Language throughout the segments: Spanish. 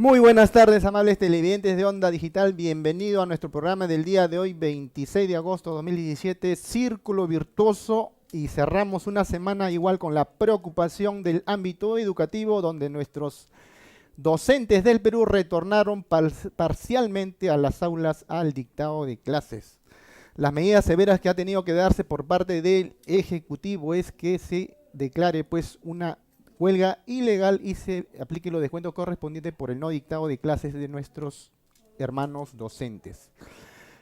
Muy buenas tardes, amables televidentes de Onda Digital. Bienvenido a nuestro programa del día de hoy, 26 de agosto de 2017, Círculo Virtuoso. Y cerramos una semana igual con la preocupación del ámbito educativo, donde nuestros docentes del Perú retornaron parcialmente a las aulas al dictado de clases. Las medidas severas que ha tenido que darse por parte del Ejecutivo es que se declare pues una huelga ilegal y se aplique los descuentos correspondientes por el no dictado de clases de nuestros hermanos docentes.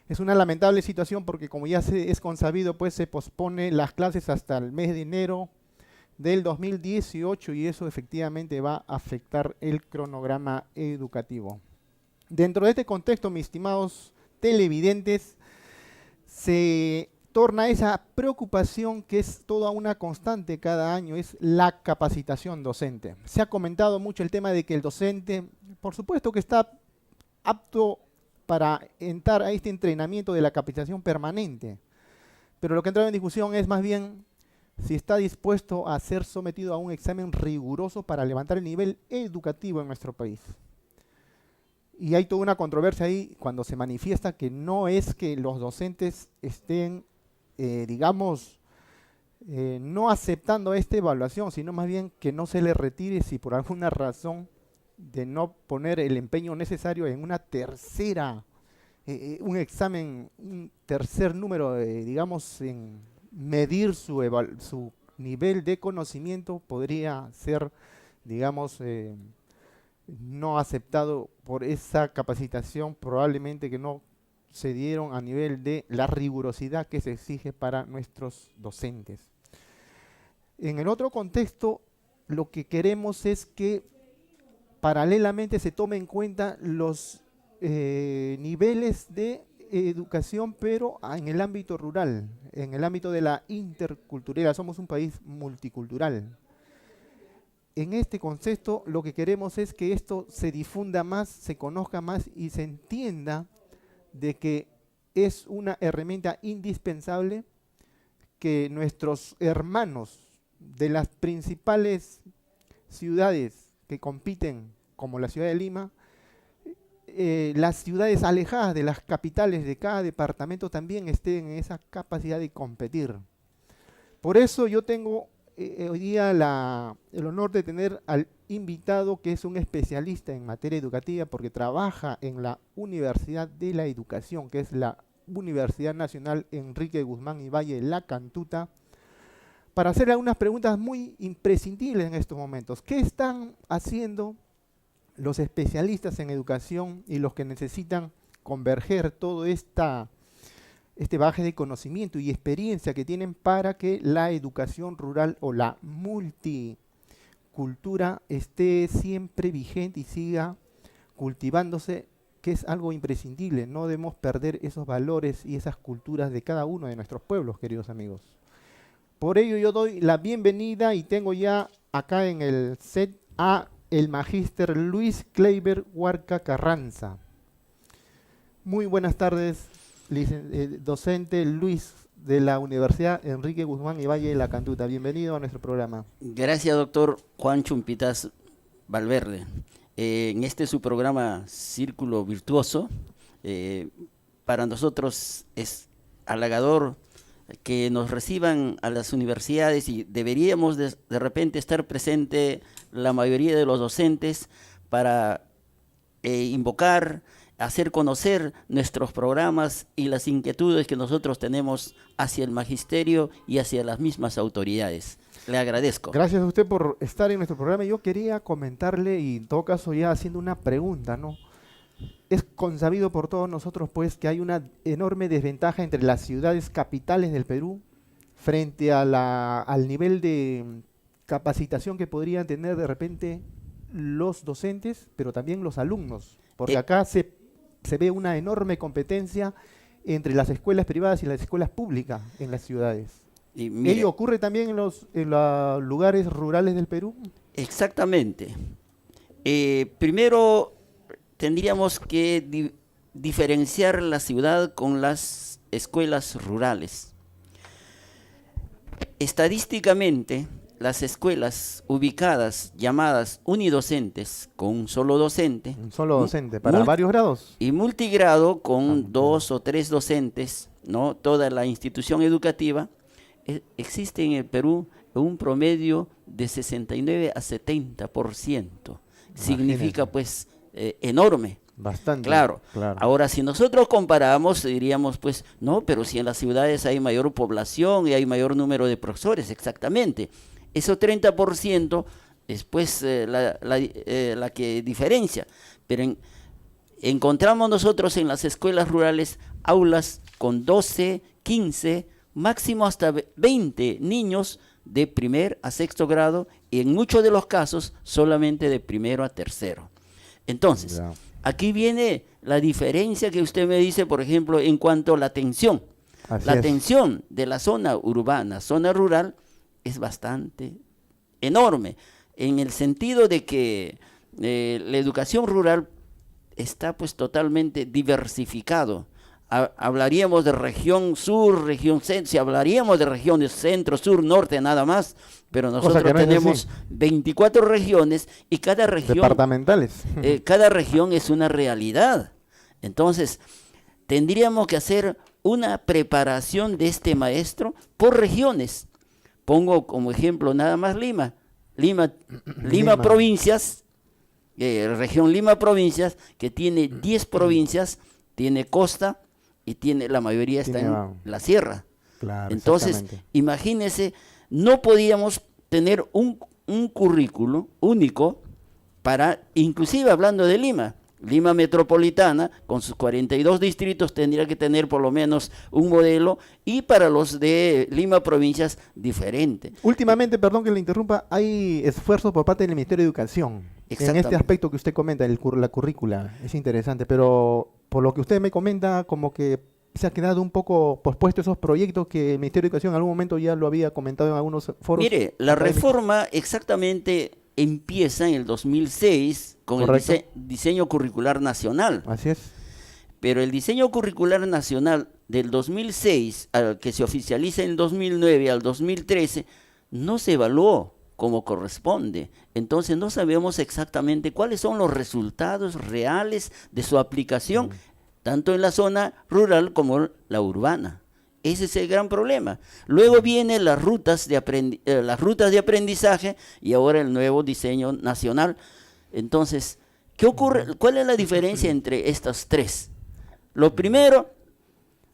Es una lamentable situación porque, como ya es consabido, pues se pospone las clases hasta el mes de enero del 2018 y eso efectivamente va a afectar el cronograma educativo. Dentro de este contexto, mis estimados televidentes, se torna esa preocupación que es toda una constante cada año, es la capacitación docente. Se ha comentado mucho el tema de que el docente, por supuesto que está apto para entrar a este entrenamiento de la capacitación permanente, pero lo que ha entrado en discusión es más bien si está dispuesto a ser sometido a un examen riguroso para levantar el nivel educativo en nuestro país. Y hay toda una controversia ahí cuando se manifiesta que no es que los docentes estén no aceptando esta evaluación, sino más bien que no se le retire si por alguna razón de no poner el empeño necesario en una tercera, un examen, un tercer número, en medir su nivel de conocimiento, podría ser, no aceptado por esa capacitación, probablemente que no se dieron a nivel de la rigurosidad que se exige para nuestros docentes. En el otro contexto, lo que queremos es que paralelamente se tome en cuenta los niveles de educación, pero en el ámbito rural, en el ámbito de la interculturalidad. Somos un país multicultural. En este contexto, lo que queremos es que esto se difunda más, se conozca más y se entienda de que es una herramienta indispensable que nuestros hermanos de las principales ciudades que compiten, como la ciudad de Lima, las ciudades alejadas de las capitales de cada departamento también estén en esa capacidad de competir. Por eso yo tengo hoy día el honor de tener al invitado que es un especialista en materia educativa porque trabaja en la Universidad de la Educación, que es la Universidad Nacional Enrique Guzmán y Valle, La Cantuta, para hacerle unas preguntas muy imprescindibles en estos momentos. ¿Qué están haciendo los especialistas en educación y los que necesitan converger todo este bagaje de conocimiento y experiencia que tienen para que la educación rural o la multicultura esté siempre vigente y siga cultivándose, que es algo imprescindible? No debemos perder esos valores y esas culturas de cada uno de nuestros pueblos, queridos amigos. Por ello yo doy la bienvenida y tengo ya acá en el set a el magíster Luis Kleiber Huarca Carranza. Muy buenas tardes, docente Luis de la Universidad Enrique Guzmán y Valle de La Cantuta. Bienvenido a nuestro programa. Gracias, doctor Juan Chumpitas Valverde. En su programa Círculo Virtuoso, para nosotros es halagador que nos reciban a las universidades y deberíamos de repente estar presente la mayoría de los docentes para invocar, hacer conocer nuestros programas y las inquietudes que nosotros tenemos hacia el magisterio y hacia las mismas autoridades. Le agradezco. Gracias a usted por estar en nuestro programa. Yo quería comentarle, y en todo caso ya haciendo una pregunta, ¿no? Es consabido por todos nosotros, pues, que hay una enorme desventaja entre las ciudades capitales del Perú frente a al nivel de capacitación que podrían tener de repente los docentes, pero también los alumnos, porque acá se ve una enorme competencia entre las escuelas privadas y las escuelas públicas en las ciudades. Y mire, ¿ello ocurre también en los lugares rurales del Perú? Exactamente. Primero tendríamos que diferenciar la ciudad con las escuelas rurales. Estadísticamente, las escuelas ubicadas, llamadas unidocentes, con un solo docente. Un solo docente, para varios grados. Y multigrado con 2 o 3 docentes, ¿no? Toda la institución educativa. Existe en el Perú un promedio de 69 a 70%. Significa pues enorme. Bastante. Claro. Ahora, si nosotros comparamos, diríamos, pues, no, pero si en las ciudades hay mayor población y hay mayor número de profesores, exactamente. Eso 30% es pues la que diferencia. Pero encontramos nosotros en las escuelas rurales aulas con 12, 15, máximo hasta 20 niños de primer a sexto grado y en muchos de los casos solamente de primero a tercero. Entonces, aquí viene la diferencia que usted me dice, por ejemplo, en cuanto a la atención. La atención de la zona urbana, zona rural, es bastante enorme, en el sentido de que la educación rural está pues totalmente diversificado. Hablaríamos de región sur, región centro, si hablaríamos de regiones centro, sur, norte, nada más, pero nosotros tenemos 24 regiones y cada región... Departamentales. Cada región es una realidad. Entonces, tendríamos que hacer una preparación de este maestro por regiones. Pongo como ejemplo nada más Lima. Lima provincias, región Lima provincias, que tiene 10 provincias, tiene costa, y la mayoría está en la sierra. Claro, entonces, imagínese, no podíamos tener un currículo único para, inclusive hablando de Lima metropolitana, con sus 42 distritos, tendría que tener por lo menos un modelo, y para los de Lima provincias, diferente. Últimamente, perdón que le interrumpa, hay esfuerzos por parte del Ministerio de Educación en este aspecto que usted comenta, la currícula. Es interesante, pero por lo que usted me comenta, como que se ha quedado un poco pospuesto esos proyectos que el Ministerio de Educación en algún momento ya lo había comentado en algunos foros. Mire, la reforma exactamente empieza en el 2006 con el diseño curricular nacional. Así es. Pero el diseño curricular nacional del 2006, al que se oficializa en el 2009 al 2013, no se evaluó como corresponde. Entonces no sabemos exactamente cuáles son los resultados reales de su aplicación, tanto en la zona rural como la urbana. Ese es el gran problema. Luego vienen las rutas de aprendizaje y ahora el nuevo diseño nacional. Entonces, ¿qué ocurre? ¿Cuál es la diferencia entre estas tres? Lo primero,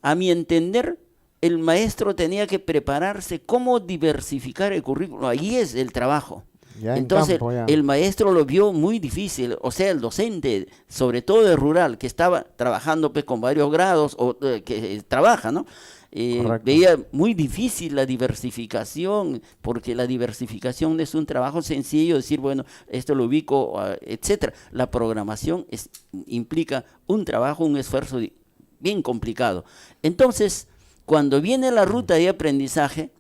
a mi entender, el maestro tenía que prepararse cómo diversificar el currículo. Ahí es el trabajo. Entonces, el maestro lo vio muy difícil, o sea, el docente, sobre todo de rural, que estaba trabajando pues, con varios grados, o que trabaja, ¿no? Veía muy difícil la diversificación, porque la diversificación es un trabajo sencillo, decir, bueno, esto lo ubico, etcétera. La programación implica un trabajo, un esfuerzo bien complicado. Entonces, cuando viene la ruta de aprendizaje,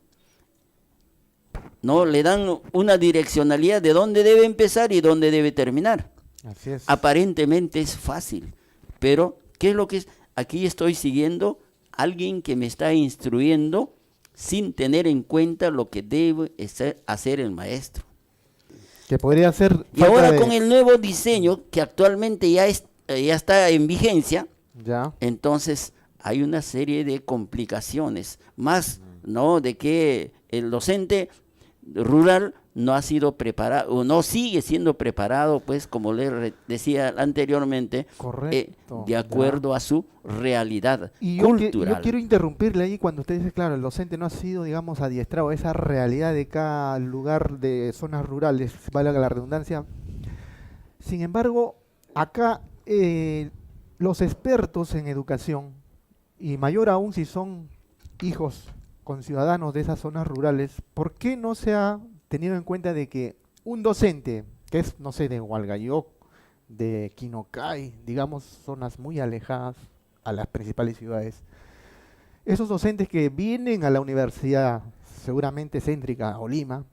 no le dan una direccionalidad de dónde debe empezar y dónde debe terminar. Así es. Aparentemente es fácil, pero ¿qué es lo que es? Aquí estoy siguiendo alguien que me está instruyendo sin tener en cuenta lo que debe hacer el maestro. Que podría ser... Y ahora con el nuevo diseño, que actualmente ya está en vigencia, entonces hay una serie de complicaciones, más ¿no? de que el docente rural no ha sido preparado, o no sigue siendo preparado, pues, como le decía anteriormente, de acuerdo a su realidad cultural. Yo quiero interrumpirle ahí cuando usted dice, claro, el docente no ha sido, digamos, adiestrado a esa realidad de cada lugar de zonas rurales, valga la redundancia. Sin embargo, acá los expertos en educación, y mayor aún si son hijos con ciudadanos de esas zonas rurales, ¿por qué no se ha tenido en cuenta de que un docente, que es, no sé, de Hualgayoc, de Quinocay, digamos, zonas muy alejadas a las principales ciudades, esos docentes que vienen a la universidad, seguramente céntrica o Lima,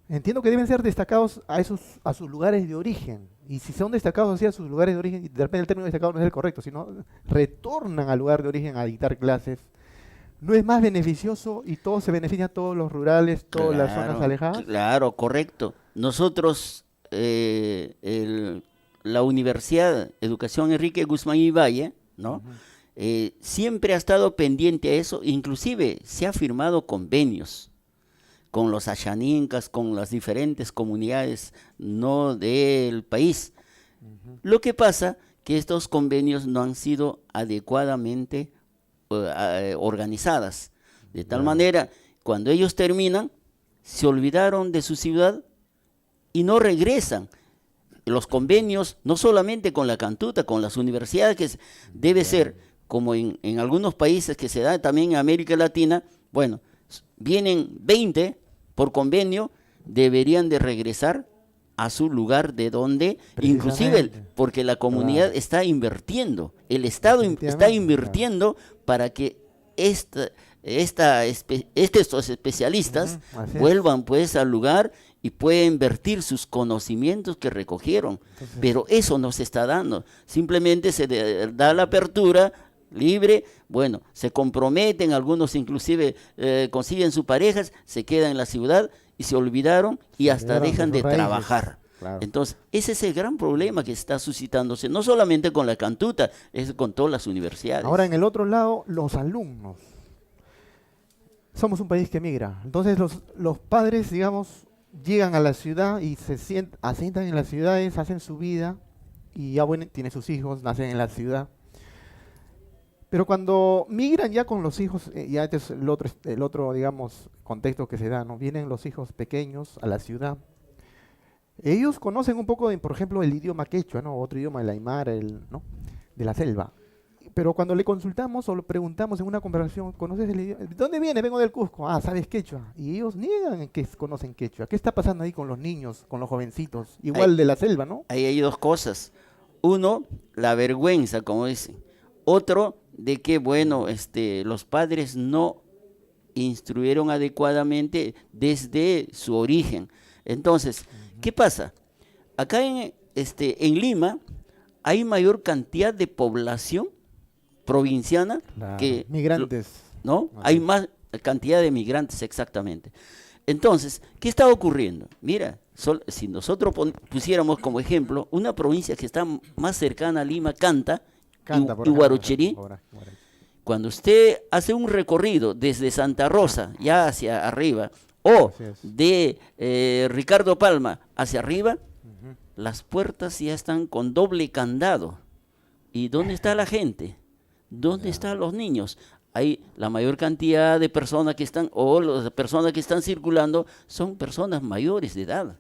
entiendo que deben ser destacados a sus lugares de origen, y si son destacados así a sus lugares de origen, de repente el término destacado no es el correcto, sino retornan al lugar de origen a dictar clases, ¿No es más beneficioso y todo se beneficia a todos los rurales, todas las zonas Claro, alejadas? claro, correcto. Nosotros, la Universidad Educación Enrique Guzmán y Valle, ¿no? Ujú. Siempre ha estado pendiente a eso, inclusive se ha firmado convenios con los Ashanincas, con las diferentes comunidades no del país. Lo que pasa que estos convenios no han sido adecuadamente organizadas, de tal Ya. manera, cuando ellos terminan, se olvidaron de su ciudad y no regresan. Los convenios, no solamente con la Cantuta, con las universidades, que debe ser, como en algunos países que se da también en América Latina, bueno, vienen 20 por convenio, deberían de regresar a su lugar de donde, inclusive Precisamente. porque la comunidad Claro. está invirtiendo, el Estado está Definitivamente, invirtiendo para que estos especialistas Ujú, así es. vuelvan pues al lugar y pueden vertir sus conocimientos que recogieron. Entonces, Pero eso no se está dando. Simplemente da la apertura libre, bueno, se comprometen, algunos inclusive consiguen sus parejas, se quedan en la ciudad y se olvidaron y hasta olvidaron de dejan sus de raíces. trabajar. Claro. Entonces, ese es el gran problema que está suscitándose, no solamente con la Cantuta, es con todas las universidades. Ahora, en el otro lado, los alumnos. Somos un país que migra. Entonces, los padres, digamos, llegan a la ciudad y asientan en las ciudades, hacen su vida y ya, bueno, tienen sus hijos, nacen en la ciudad. Pero cuando migran ya con los hijos, ya este es el otro, digamos, contexto que se da, ¿no? Vienen los hijos pequeños a la ciudad. Ellos conocen un poco, por ejemplo, el idioma quechua, ¿no? Otro idioma, el aymara, ¿no? De la selva. Pero cuando le consultamos o le preguntamos en una conversación, ¿conoces el idioma? ¿De dónde vienes? Vengo del Cusco. Ah, ¿sabes quechua? Y ellos niegan que conocen quechua. ¿Qué está pasando ahí con los niños, con los jovencitos? Igual Ahí, de la selva, ¿no? ahí hay dos cosas. Uno, la vergüenza, como dicen. Otro, de que, bueno, los padres no instruyeron adecuadamente desde su origen. Entonces, ¿qué pasa? Acá en Lima hay mayor cantidad de población provinciana Claro. que, Migrantes. ¿no? Así Hay es. más cantidad de migrantes, exactamente. Entonces, ¿qué está ocurriendo? Mira, si nosotros pusiéramos como ejemplo una provincia que está más cercana a Lima, Canta Canta, por y ejemplo. Huarochirí, cuando usted hace un recorrido desde Santa Rosa, ya hacia arriba, o Así es. de Ricardo Palma hacia arriba, Ujú. las puertas ya están con doble candado. ¿Y dónde está la gente? ¿Dónde están los niños? Hay la mayor cantidad de personas que están, o las personas que están circulando, son personas mayores de edad.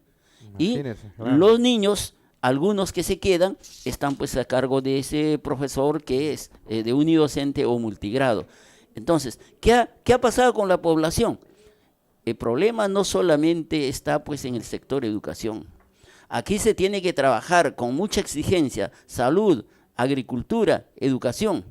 Y Imagínese, claro. los niños, algunos que se quedan, están pues a cargo de ese profesor que es de unidocente o multigrado. Entonces, ¿qué ha pasado con la población? El problema no solamente está pues en el sector educación. Aquí se tiene que trabajar con mucha exigencia, salud, agricultura, educación.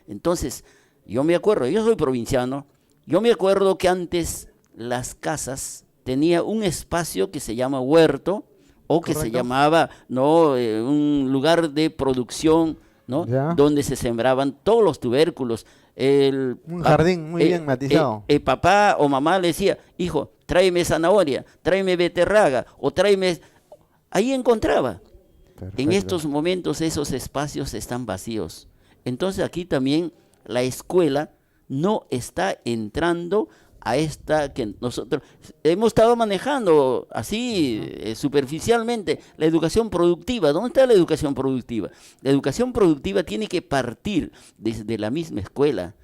Entonces, yo me acuerdo, yo soy provinciano, yo me acuerdo que antes las casas tenían un espacio que se llama huerto o que se Correcto. llamaba, ¿no? Un lugar de producción, ¿no? Ya. Donde se sembraban todos los tubérculos. Un jardín muy bien matizado. El papá o mamá le decía, hijo, tráeme zanahoria, tráeme beterraga o tráeme... Ahí encontraba. En Perfecto. estos momentos esos espacios están vacíos. Entonces aquí también la escuela no está entrando a esta que nosotros hemos estado manejando así superficialmente, la educación productiva. ¿Dónde está la educación productiva? La educación productiva tiene que partir desde la misma escuela.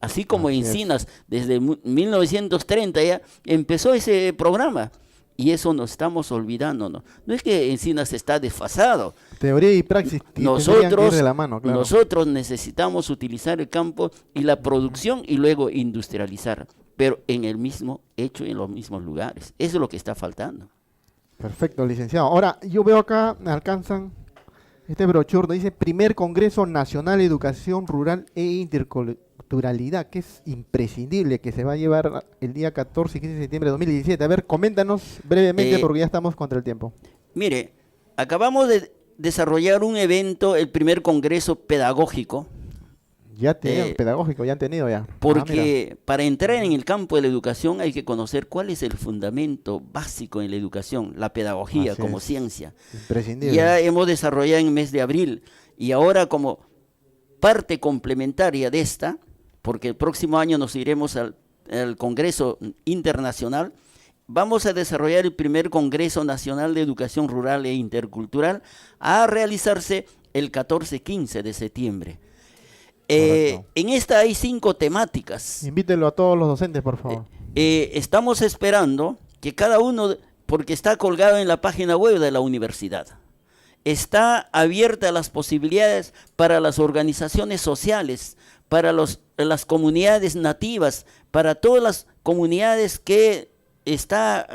Así como Así es. Encinas, desde 1930 ya empezó ese programa. Y eso nos estamos olvidando, ¿no? No es que Encinas está desfasado. Teoría y praxis tendrían que ir de la mano, claro. Nosotros necesitamos utilizar el campo y la producción y luego industrializar, pero en el mismo hecho, en los mismos lugares. Eso es lo que está faltando. Perfecto, licenciado. Ahora, yo veo acá, me alcanzan este brochure, dice Primer Congreso Nacional de Educación Rural e Interculturalidad, que es imprescindible, que se va a llevar el día 14 y 15 de septiembre de 2017. A ver, coméntanos brevemente porque ya estamos contra el tiempo. Mire, acabamos de desarrollar un evento, el primer Congreso Pedagógico Ya tenían pedagógico, ya han tenido ya. Porque para entrar en el campo de la educación hay que conocer cuál es el fundamento básico en la educación, la pedagogía como ciencia. Imprescindible. Ya hemos desarrollado en el mes de abril y ahora como parte complementaria de esta, porque el próximo año nos iremos al Congreso Internacional, vamos a desarrollar el primer Congreso Nacional de Educación Rural e Intercultural a realizarse el 14-15 de septiembre. En esta hay 5 temáticas. Invítelo a todos los docentes, por favor. Estamos esperando que cada uno, porque está colgado en la página web de la universidad, está abierta las posibilidades para las organizaciones sociales, para las comunidades nativas, para todas las comunidades que está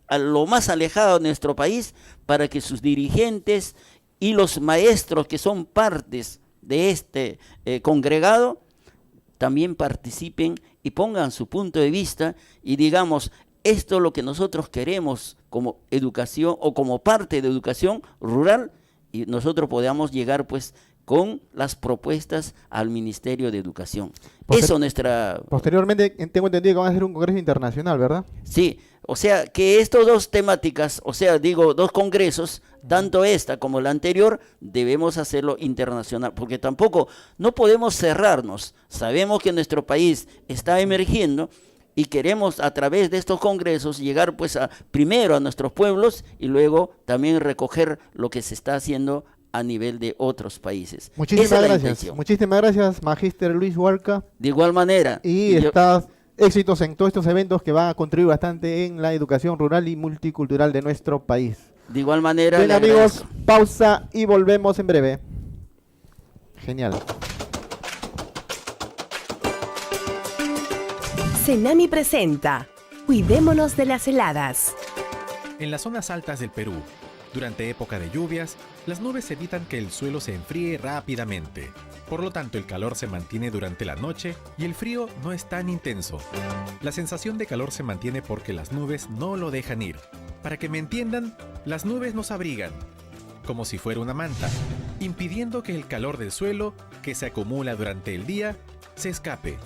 a lo más alejado de nuestro país, para que sus dirigentes y los maestros que son partes de este congregado también participen y pongan su punto de vista y digamos, esto es lo que nosotros queremos como educación o como parte de educación rural, y nosotros podamos llegar pues con las propuestas al Ministerio de Educación. Posteriormente tengo entendido que van a hacer un congreso internacional, ¿verdad? Sí, o sea que estas 2 temáticas, o sea, digo, 2 congresos, tanto esta como la anterior, debemos hacerlo internacional, porque tampoco, no podemos cerrarnos. Sabemos que nuestro país está emergiendo y queremos a través de estos congresos llegar pues primero a nuestros pueblos y luego también recoger lo que se está haciendo a nivel de otros países. Muchísimas gracias, Magíster Luis Huarca. De igual manera. Y éxitos en todos estos eventos que van a contribuir bastante en la educación rural y multicultural de nuestro país. De igual manera. Bien, amigos, pausa y volvemos en breve. Genial. Cenami presenta Cuidémonos de las heladas. En las zonas altas del Perú, durante época de lluvias, las nubes evitan que el suelo se enfríe rápidamente. Por lo tanto, el calor se mantiene durante la noche y el frío no es tan intenso. La sensación de calor se mantiene porque las nubes no lo dejan ir. Para que me entiendan, las nubes nos abrigan, como si fuera una manta, impidiendo que el calor del suelo, que se acumula durante el día, se escape.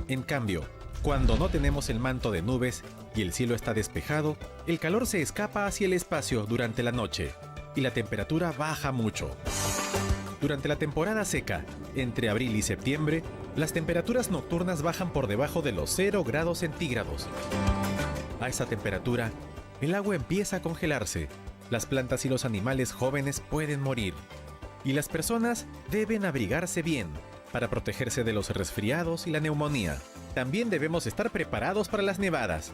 En cambio, cuando no tenemos el manto de nubes y el cielo está despejado, el calor se escapa hacia el espacio durante la noche y la temperatura baja mucho. Durante la temporada seca, entre abril y septiembre, las temperaturas nocturnas bajan por debajo de los 0 grados centígrados. A esa temperatura, el agua empieza a congelarse, las plantas y los animales jóvenes pueden morir, y las personas deben abrigarse bien para protegerse de los resfriados y la neumonía. También debemos estar preparados para las nevadas.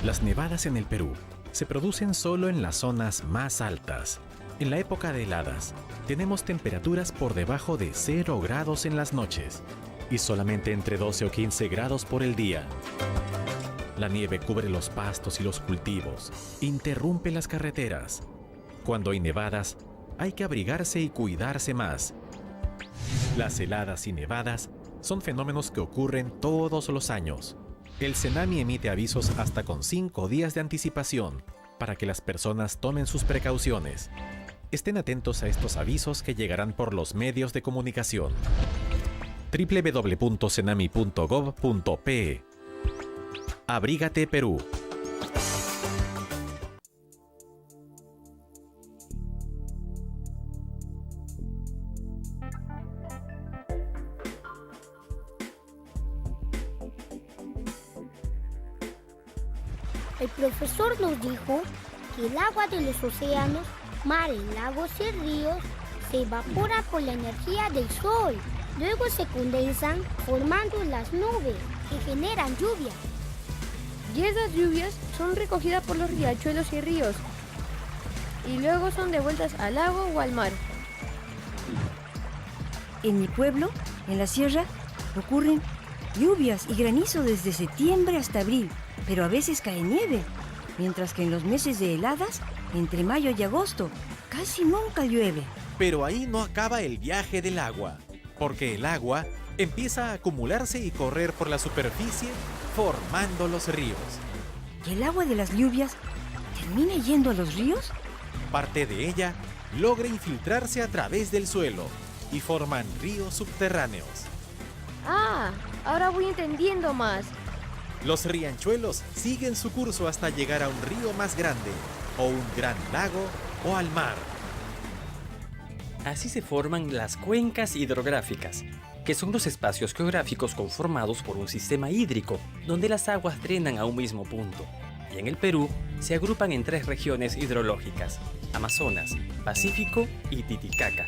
Las nevadas en el Perú se producen solo en las zonas más altas. En la época de heladas, tenemos temperaturas por debajo de 0 grados en las noches y solamente entre 12 o 15 grados por el día. La nieve cubre los pastos y los cultivos, interrumpe las carreteras. Cuando hay nevadas, hay que abrigarse y cuidarse más. Las heladas y nevadas son fenómenos que ocurren todos los años. El Cenami emite avisos hasta con 5 días de anticipación para que las personas tomen sus precauciones. Estén atentos a estos avisos que llegarán por los medios de comunicación. www.cenami.gov.pe. Abrígate Perú. El profesor nos dijo que el agua de los océanos, mares, lagos y ríos se evapora por la energía del sol. Luego se condensan formando las nubes que generan lluvia. Y esas lluvias son recogidas por los riachuelos y ríos y luego son devueltas al lago o al mar. En mi pueblo, en la sierra, ocurren lluvias y granizo desde septiembre hasta abril, pero a veces cae nieve, mientras que en los meses de heladas, entre mayo y agosto, casi nunca llueve. Pero ahí no acaba el viaje del agua, porque el agua empieza a acumularse y correr por la superficie, formando los ríos. ¿Y el agua de las lluvias termina yendo a los ríos? Parte de ella logra infiltrarse a través del suelo y forman ríos subterráneos. Ah, ahora voy entendiendo más. Los riachuelos siguen su curso hasta llegar a un río más grande, o un gran lago, o al mar. Así se forman las cuencas hidrográficas, que son los espacios geográficos conformados por un sistema hídrico, donde las aguas drenan a un mismo punto. Y en el Perú se agrupan en 3 regiones hidrológicas: Amazonas, Pacífico y Titicaca.